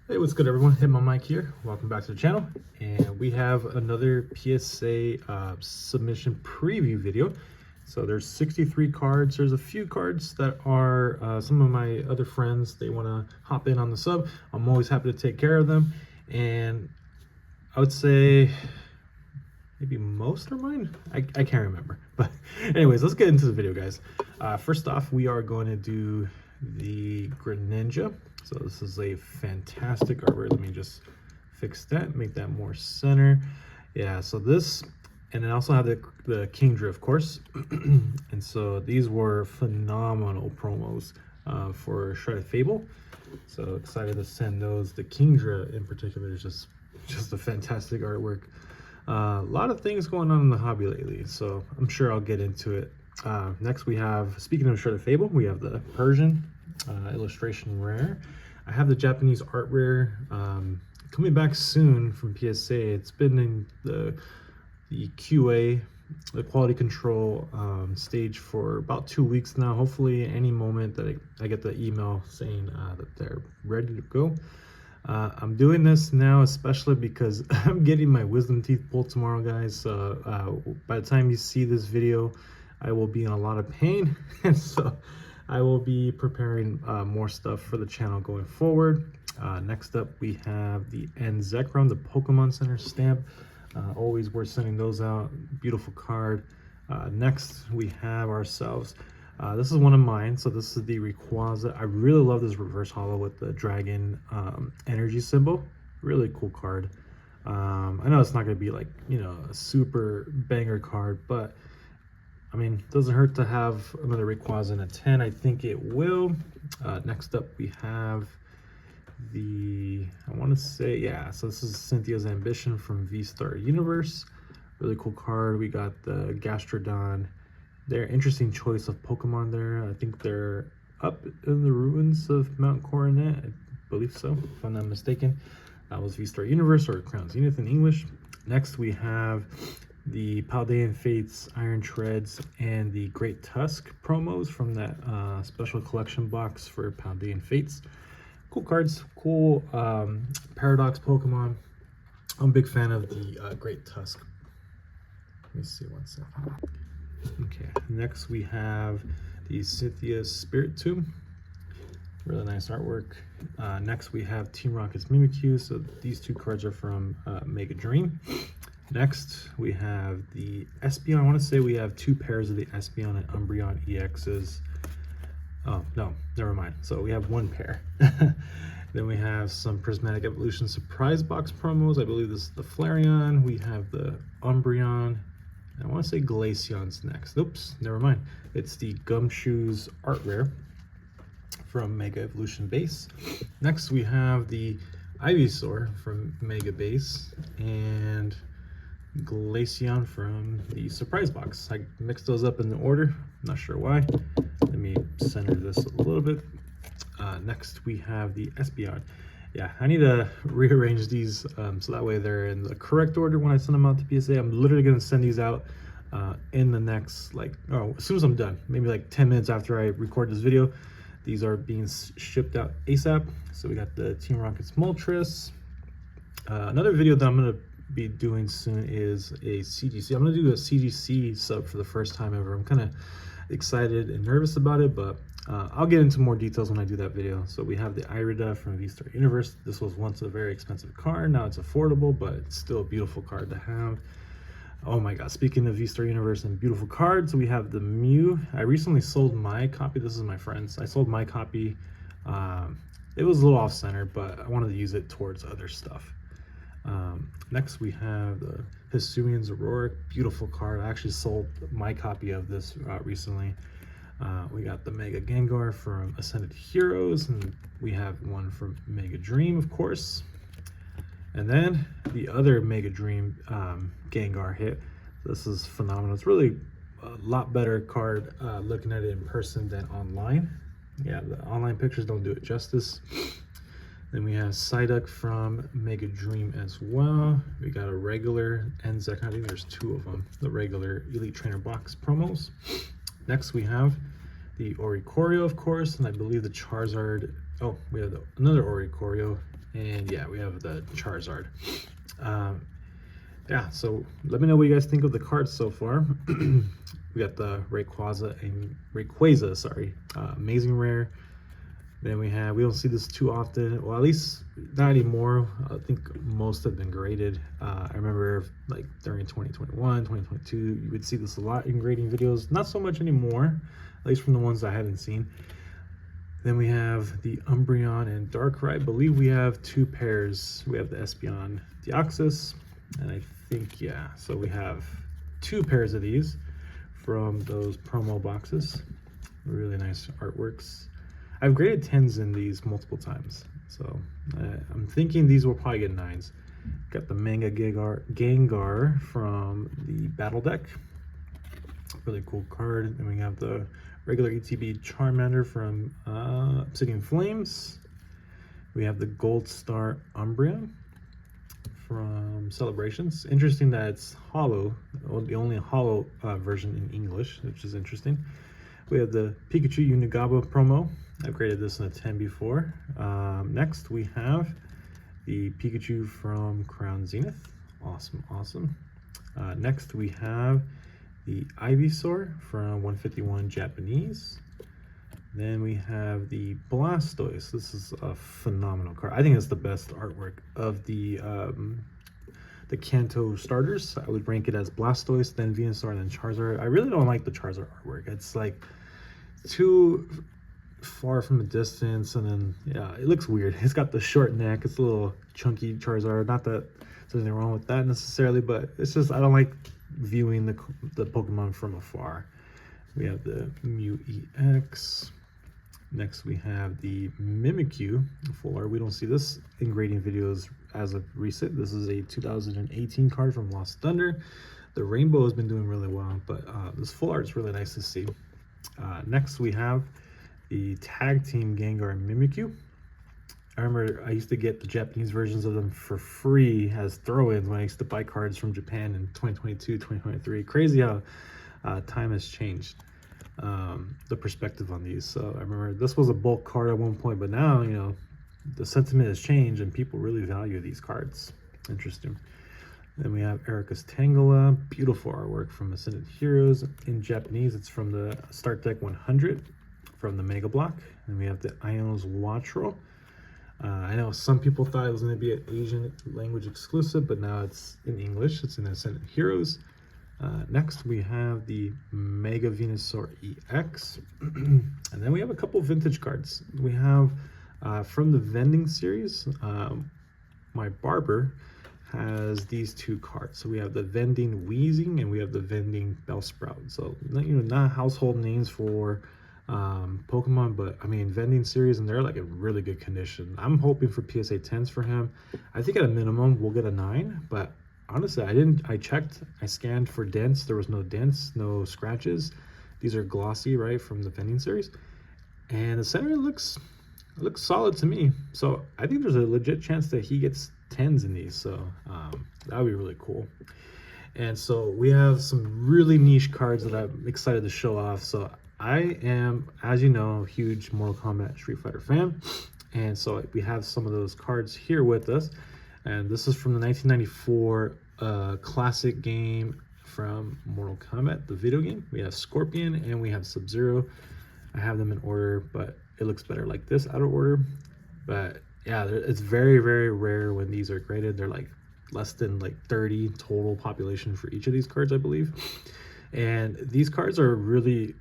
Hey, what's good everyone? Hit my mic here. Welcome back to the channel. And we have another PSA submission preview video. So there's 63 cards. There's a few cards that are some of my other friends. They want to hop in on the sub. I'm always happy to take care of them. And I would say maybe most are mine. I can't remember. But anyways, let's get into the video, guys. First off, we are going to do the Greninja. So this is a fantastic artwork. Let me just fix that, make that more center. Yeah, so this, and then I also have the Kingdra, of course. And so these were phenomenal promos for Shredded Fable. So excited to send those. The Kingdra in particular is just a fantastic artwork. A lot of things going on in the hobby lately, so I'm sure I'll get into it. Next we have, speaking of Shredded Fable, we have the Persian illustration rare. I have the Japanese art rare coming back soon from PSA. It's been in the QA, the quality control stage for about 2 weeks now. Hopefully any moment that I get the email saying that they're ready to go. I'm doing this now especially because I'm getting my wisdom teeth pulled tomorrow, guys. So by the time you see this video, I will be in a lot of pain. And so I will be preparing more stuff for the channel going forward. Next up, we have the Zekrom, the Pokemon Center stamp. Always worth sending those out. Beautiful card. Next, we have ourselves. This is one of mine. So this is the Rayquaza. I really love this reverse holo with the dragon energy symbol. Really cool card. I know it's not going to be like, you know, a super banger card, but I mean, it doesn't hurt to have another Rayquaza in a 10. I think it will. Next up, we have the, I want to say, yeah, so this is Cynthia's Ambition from V-Star Universe. Really cool card. We got the Gastrodon. They're interesting choice of Pokemon there. I think they're up in the ruins of Mount Coronet. I believe so, if I'm not mistaken. That was V-Star Universe, or Crown Zenith in English. Next, we have the Paldean Fates, Iron Treads, and the Great Tusk promos from that special collection box for Paldean Fates. Cool cards, cool Paradox Pokemon. I'm a big fan of the Great Tusk. Let me see one second. Okay, next we have the Cynthia's Spirit Tomb. Really nice artwork. Next we have Team Rocket's Mimikyu. So these two cards are from Mega Dream. Next, we have the Espeon. I want to say we have 2 pairs of the Espeon and Umbreon EXs. Oh, no, never mind. So we have 1 pair. Then we have some Prismatic Evolution Surprise Box promos. I believe this is the Flareon. We have the Umbreon. I want to say Glaceon's next. Oops, never mind. It's the Gumshoe's Art Rare from Mega Evolution Base. Next, we have the Ivysaur from Mega Base. And Glaceon from the surprise box. I mixed those up in the order, not sure why. Let me center this a little bit. Next we have the Espeon. Yeah, I need to rearrange these so that way they're in the correct order when I send them out to PSA. I'm literally going to send these out in the next, like, oh, as soon as I'm done, maybe like 10 minutes after I record this video. These are being shipped out ASAP. So we got the Team Rocket's Moltres. Another video that I'm going to be doing soon is a CGC. I'm going to do a CGC sub for the first time ever. I'm kind of excited and nervous about it, but I'll get into more details when I do that video. So we have the Irida from V-Star Universe. This was once a very expensive card. Now it's affordable, but it's still a beautiful card to have. Oh my god, speaking of V-Star Universe and beautiful cards, we have the Mew. I recently sold my copy. This is my friend's. I sold my copy. It was a little off-center, but I wanted to use it towards other stuff. Next we have the Hisuian Zoroark, beautiful card. I actually sold my copy of this recently. We got the Mega Gengar from Ascended Heroes, and we have one from Mega Dream, of course. And then the other Mega Dream Gengar hit. This is phenomenal. It's really a lot better card looking at it in person than online. Yeah, the online pictures don't do it justice. Then we have Psyduck from Mega Dream as well. We got a regular Zekrom. I think there's 2 of them. The regular Elite Trainer box promos. Next we have the Oricorio, of course, and I believe the Charizard. Oh, we have another Oricorio And yeah, we have the Charizard. Yeah, so let me know what you guys think of the cards so far. We got the Rayquaza, sorry, amazing rare. Then we don't see this too often, well, at least not anymore. I think most have been graded. I remember like during 2021, 2022, you would see this a lot in grading videos. Not so much anymore, at least from the ones I haven't seen. Then we have the Umbreon and Darkrai. I believe we have two pairs. We have the Espeon Deoxys, and I think, yeah, so we have two pairs of these from those promo boxes. Really nice artworks. I've graded 10s in these multiple times, so I'm thinking these will probably get 9s. Got the Manga Gengar from the Battle Deck. Really cool card. And we have the regular ETB Charmander from Obsidian Flames. We have the Gold Star Umbreon from Celebrations. Interesting that it's hollow, the only hollow version in English, which is interesting. We have the Pikachu Unigaba promo. I've graded this in a 10 before. Next, we have the Pikachu from Crown Zenith. Awesome, awesome. Next, we have the Ivysaur from 151 Japanese. Then we have the Blastoise. This is a phenomenal card. I think it's the best artwork of the Kanto starters. I would rank it as Blastoise, then Venusaur, then Charizard. I really don't like the Charizard artwork. It's like too far from a distance, and then yeah, it looks weird. It's got the short neck. It's a little chunky Charizard. Not that there's anything wrong with that necessarily, but it's just I don't like viewing the Pokemon from afar. We have the Mew EX. Next, we have the Mimikyu full art. We don't see this in grading videos as of recent. This is a 2018 card from Lost Thunder. The Rainbow has been doing really well, but this full art is really nice to see. Next, we have the Tag Team Gengar and Mimikyu. I remember I used to get the Japanese versions of them for free as throw-ins when I used to buy cards from Japan in 2022, 2023. Crazy how time has changed the perspective on these. So I remember this was a bulk card at one point, but now, you know, the sentiment has changed and people really value these cards. Interesting. Then we have Erika's Tangela, beautiful artwork from Ascended Heroes. In Japanese, it's from the Start Deck 100 from the Mega Block. And we have the Iono's Wattrel. I know some people thought it was going to be an Asian language exclusive, but now it's in English. It's in Ascended Heroes. Next, we have the Mega Venusaur EX. And then we have a couple vintage cards. We have from the vending series, my barber has these two cards. So we have the vending Weezing and we have the vending Bellsprout. So, you know, not household names for Pokemon, but I mean vending series, and they're like in really good condition. I'm hoping for PSA 10s for him. I think at a minimum we'll get a 9, but honestly I checked, I scanned for dents. There was no dents, no scratches. These are glossy, right, from the vending series, and the center looks solid to me. So I think there's a legit chance that he gets 10s in these, so that would be really cool. And so we have some really niche cards that I'm excited to show off. So I am, as you know, a huge Mortal Kombat Street Fighter fan, and so we have some of those cards here with us. And this is from the 1994 classic game from Mortal Kombat, the video game. We have Scorpion and we have Sub-Zero. I have them in order, but it looks better like this out of order. But yeah, it's very, very rare when these are graded. They're like less than like 30 total population for each of these cards, I believe. And these cards are really,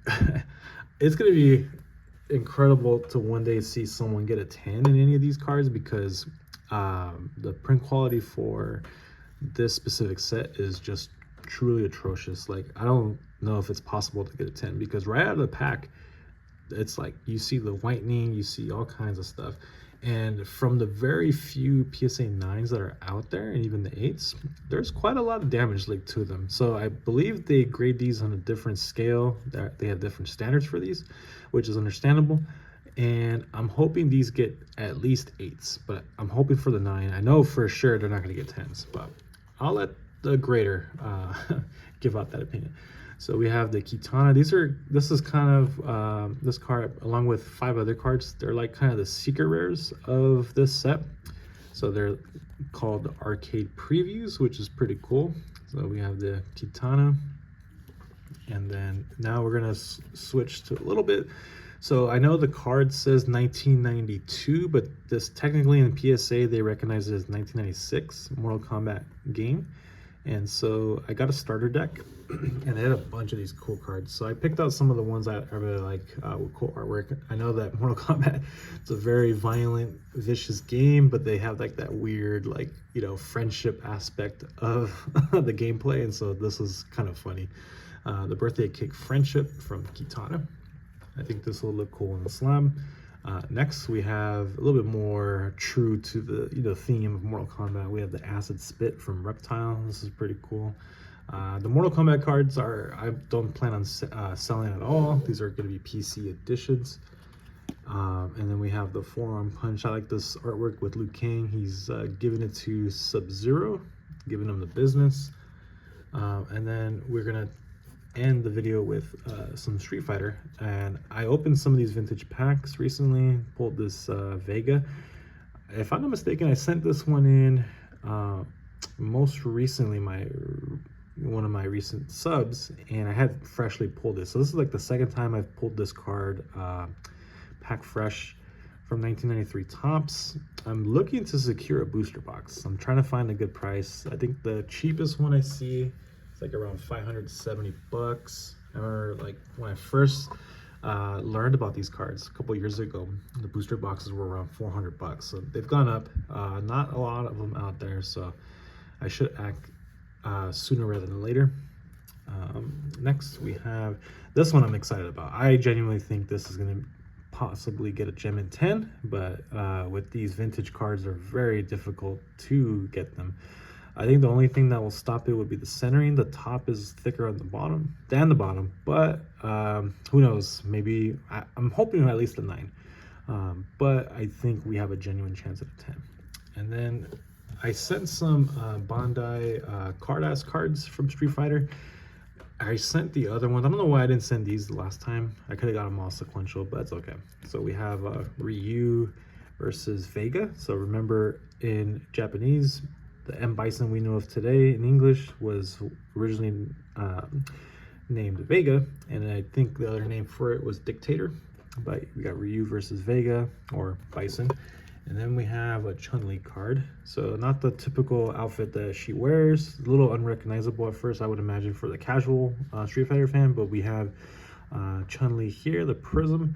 it's going to be incredible to one day see someone get a 10 in any of these cards, because the print quality for this specific set is just truly atrocious. Like, I don't know if it's possible to get a 10, because right out of the pack, it's like you see the whitening, you see all kinds of stuff. And from the very few PSA 9s that are out there, and even the 8s, there's quite a lot of damage linked to them. So I believe they grade these on a different scale. They have different standards for these, which is understandable. And I'm hoping these get at least 8s, but I'm hoping for the 9. I know for sure they're not going to get 10s, but I'll let the grader give out that opinion. So we have the Kitana. This is kind of this card, along with 5 other cards, they're like kind of the secret rares of this set. So they're called arcade previews, which is pretty cool. So we have the Kitana, and then now we're gonna switch to a little bit. So I know the card says 1992, but this technically in PSA they recognize it as 1996 Mortal Kombat game. And so I got a starter deck, and they had a bunch of these cool cards. So I picked out some of the ones I really like with cool artwork. I know that Mortal Kombat, it's a very violent, vicious game, but they have like that weird, like, you know, friendship aspect of the gameplay. And so this is kind of funny. The birthday cake friendship from Kitana. I think this will look cool in the slam. Next, we have a little bit more true to the theme of Mortal Kombat. We have the Acid Spit from Reptile. This is pretty cool. The Mortal Kombat cards I don't plan on selling at all. These are going to be PC editions. And then we have the Forearm Punch. I like this artwork with Liu Kang. He's giving it to Sub-Zero, giving him the business. And then we're going to end the video with some Street Fighter. And I opened some of these vintage packs recently, pulled this Vega. If I'm not mistaken, I sent this one in most recently, one of my recent subs, and I had freshly pulled it. So this is like the second time I've pulled this card, pack fresh from 1993 Topps. I'm looking to secure a booster box. I'm trying to find a good price. I think the cheapest one I see, it's like around 570 bucks. Or like when I first learned about these cards a couple years ago, the booster boxes were around 400 bucks. So they've gone up. Not a lot of them out there, so I should act sooner rather than later. Next we have this one I'm excited about. I genuinely think this is going to possibly get a gem in 10, but with these vintage cards, they're very difficult to get them. I think the only thing that will stop it would be the centering. The top is thicker on the bottom than the bottom, but who knows? Maybe I'm hoping at least a 9. But I think we have a genuine chance at a 10. And then I sent some Bandai card-ass cards from Street Fighter. I sent the other ones. I don't know why I didn't send these the last time. I could have got them all sequential, but it's okay. So we have Ryu versus Vega. So remember, in Japanese, the M. Bison we know of today in English was originally named Vega, and I think the other name for it was Dictator. But we got Ryu versus Vega, or Bison. And then we have a Chun-Li card. So not the typical outfit that she wears. A little unrecognizable at first, I would imagine, for the casual Street Fighter fan. But we have Chun-Li here, the Prism.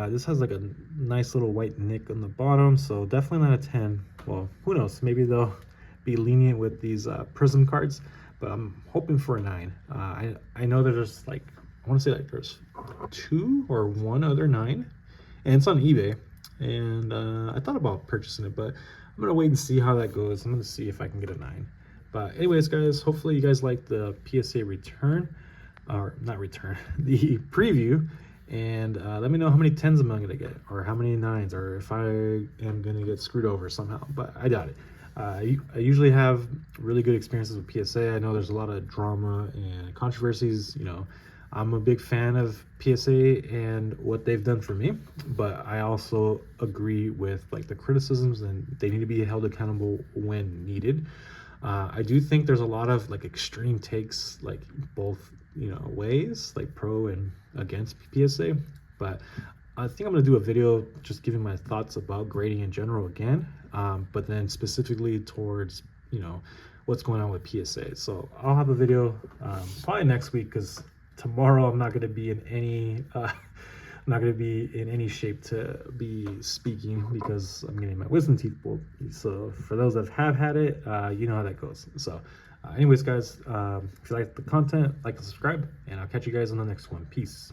This has like a nice little white nick on the bottom, so definitely not a 10. Well, who knows? Maybe they'll be lenient with these Prism cards, but I'm hoping for a 9. I know there's like, I want to say like there's 2 or 1 other 9, and it's on eBay. And I thought about purchasing it, but I'm gonna wait and see how that goes. I'm gonna see if I can get a 9. But anyways, guys, hopefully you guys like the PSA return, or not return, the preview. And let me know how many 10s I'm gonna get, or how many 9s, or if I am gonna get screwed over somehow, but I doubt it. I usually have really good experiences with PSA. I know there's a lot of drama and controversies. You know, I'm a big fan of PSA and what they've done for me, but I also agree with like the criticisms, and they need to be held accountable when needed. I do think there's a lot of like extreme takes, like both, you know, ways, like pro and against PSA, but I think I'm gonna do a video just giving my thoughts about grading in general again, but then specifically towards, you know, what's going on with PSA. So I'll have a video probably next week, because tomorrow I'm not gonna be in any shape to be speaking, because I'm getting my wisdom teeth pulled. So for those that have had it, you know how that goes. So anyways, guys, if you like the content, like and subscribe, and I'll catch you guys on the next one. Peace.